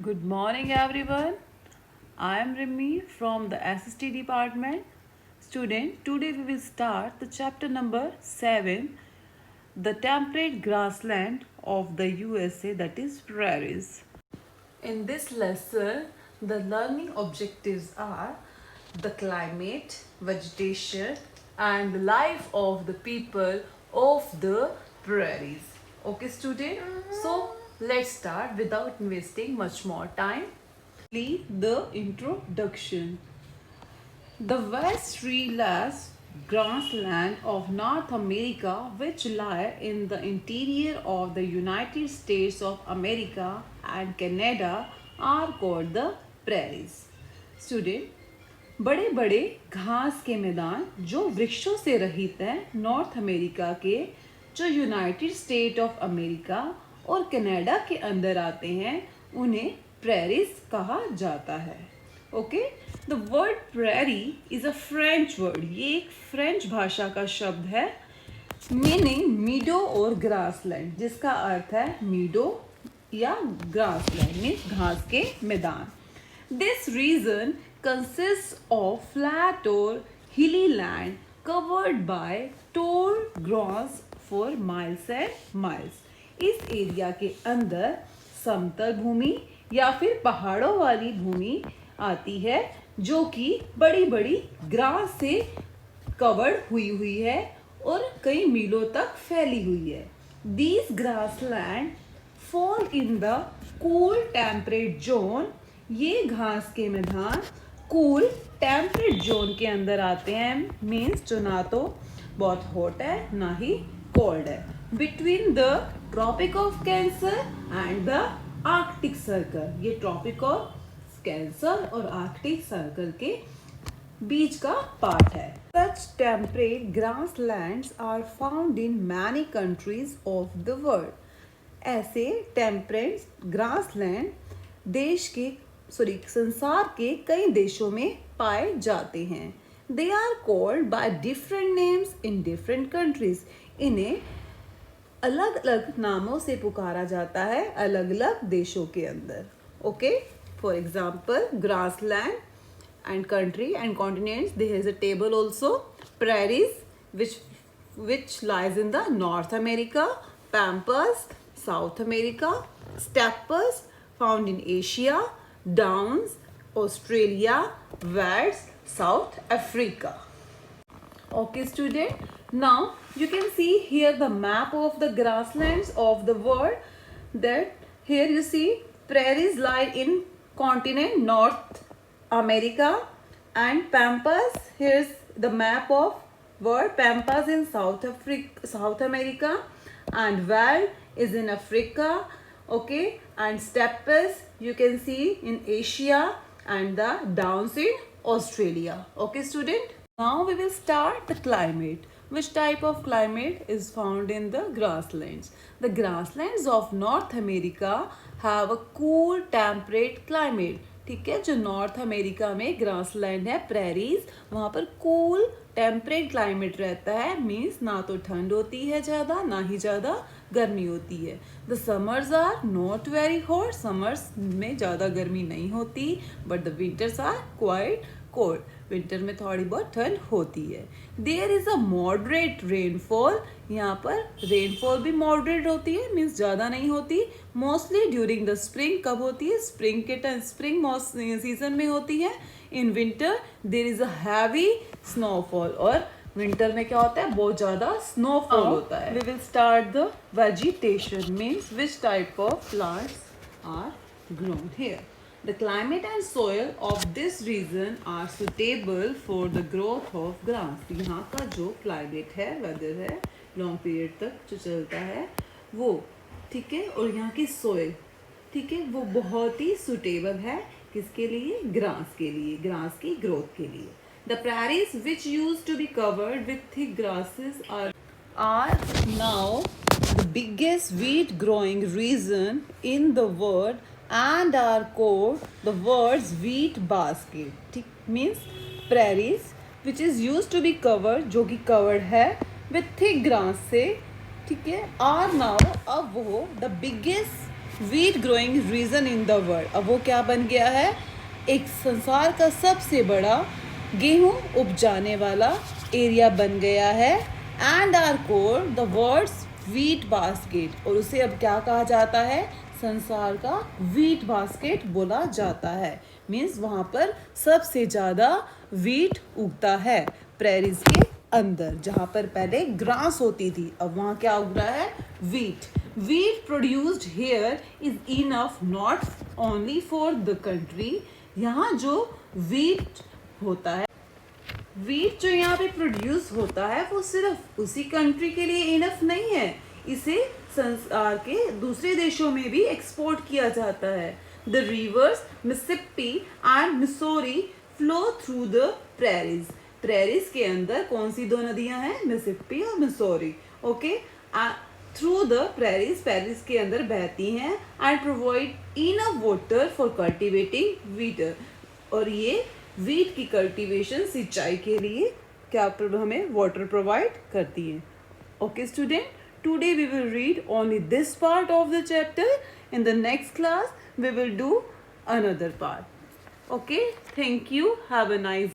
Good morning, everyone. I am Rimi from the SST department. Student, today we will start the chapter number 7, the temperate grassland of the USA, that is prairies. In this lesson, the learning objectives are the climate, vegetation, and the life of the people of the prairies. Okay, student? So, let's start without wasting much more time. The introduction. The vast treeless grassland of North America, which lie in the interior of the United States of America and Canada, are called the prairies. Student, बड़े बड़े घास के मैदान जो वृक्षों से रहित हैं नॉर्थ अमेरिका के, जो यूनाइटेड स्टेट ऑफ अमेरिका और कनाडा के अंदर आते हैं, उन्हें प्रेरीज कहा जाता है. Okay, the word prairie is a French word. ये एक फ्रेंच भाषा का शब्द है, मीनिंग मीडो और ग्रासलैंड, जिसका अर्थ है मीडो या ग्रासलैंड मीन्स घास के मैदान. This region consists of flat or hilly land covered by tall grass for miles and miles. इस एरिया के अंदर समतल भूमि या फिर पहाड़ों वाली भूमि आती है जो कि बड़ी बड़ी ग्रास से कवर्ड हुई है और कई मीलों तक फैली हुई है. These grassland fall in the cool temperate zone. ये घास के मैदान कूल टेम्परेट जोन के अंदर आते हैं, मीन्स जो ना तो बहुत हॉट है ना ही कोल्ड है, between the tropic of cancer and the arctic circle. ये ट्रॉपिक ऑफ कैंसर और आर्कटिक सर्कल के बीच का पार्ट है. Such temperate grasslands are found in many countries of the world. ऐसे टेम्परेट ग्रासलैंड संसार के कई देशों में पाए जाते हैं. They are called by different names in different countries. इन्हें अलग अलग नामों से पुकारा जाता है अलग अलग देशों के अंदर. Okay, for example grassland and country and continents. There is a table also. Prairies which lies in the North America, pampas South America, steppes found in Asia, Downs Australia, West South Africa. Okay student, now you can see here the map of the grasslands of the world. That here you see prairies lie in continent North America and pampas. Here's the map of world. Pampas in South America and veld is in Africa. Okay, and steppes you can see in Asia and the downs in Australia. Okay student, now we will start the climate. Which type of climate is found in the grasslands? The grasslands of North America have a cool temperate climate. ठीक है, जो north America में grassland है prairies, वहाँ पर cool temperate climate रहता है, means ना तो ठंड होती है ज़्यादा ना ही ज़्यादा गर्मी होती है. The summers are not very hot. समर्स में ज़्यादा गर्मी नहीं होती, but the winters are quite cold. Winter में थोड़ी बहुत ठंड होती है. There is a moderate rainfall. यहाँ पर रेनफॉल भी मॉडरेट होती है, मीन्स ज़्यादा नहीं होती. Mostly during the spring. कब होती है? स्प्रिंग के टाइम, स्प्रिंग सीजन में होती है. In winter there is a heavy snowfall. और विंटर में क्या होता है? बहुत ज़्यादा स्नोफॉल होता है. We will start the vegetation, means which type of plants are grown here. The climate and soil of this region are suitable for the growth of grass. यहाँ का जो climate है, weather है, long period तक जो चलता है वो, ठीक है, और यहाँ की soil, ठीक है, वो बहुत ही suitable है किसके लिए? ग्रास के लिए, ग्रास की ग्रोथ के लिए. The prairies which used to be covered with thick grasses are now the biggest wheat growing region in the world and are called the world's wheat basket. ठीक, means prairies which is used to be covered, जो कि covered है with thick grass से, ठीक है, are now अब वो the biggest wheat growing region in the world. अब वो क्या बन गया है, एक संसार का सबसे बड़ा गेहूं उपजाने वाला एरिया बन गया है। And are core the words wheat basket, और उसे अब क्या कहा जाता है, संसार का वीट बास्केट बोला जाता है। मीन्स वहां पर सबसे ज्यादा वीट उगता है प्रेरीज के अंदर, जहां पर पहले ग्रास होती थी, अब वहां क्या उग रहा है, wheat. Wheat produced here is enough not only for the country. यहाँ जो वीट होता है, वीट जो यहाँ पे प्रोड्यूस होता है वो सिर्फ उसी कंट्री के लिए इनफ नहीं है, इसे संसार के दूसरे देशों में भी एक्सपोर्ट किया जाता है। The reverse Mississippi and Missouri flow through the prairies. Prairies के अंदर कौन सी दो नदियां हैं, मिसिसिपी और Missouri. Okay, through the prairies, prairies के अंदर बहती हैं and provide enough water for cultivating wheat. और ये वीट की कल्टीवेशन, सिंचाई के लिए क्या हमें वाटर प्रोवाइड करती है। Okay student, today we will read only this part of the chapter. In the next class we will do another part. Okay, thank you, have a nice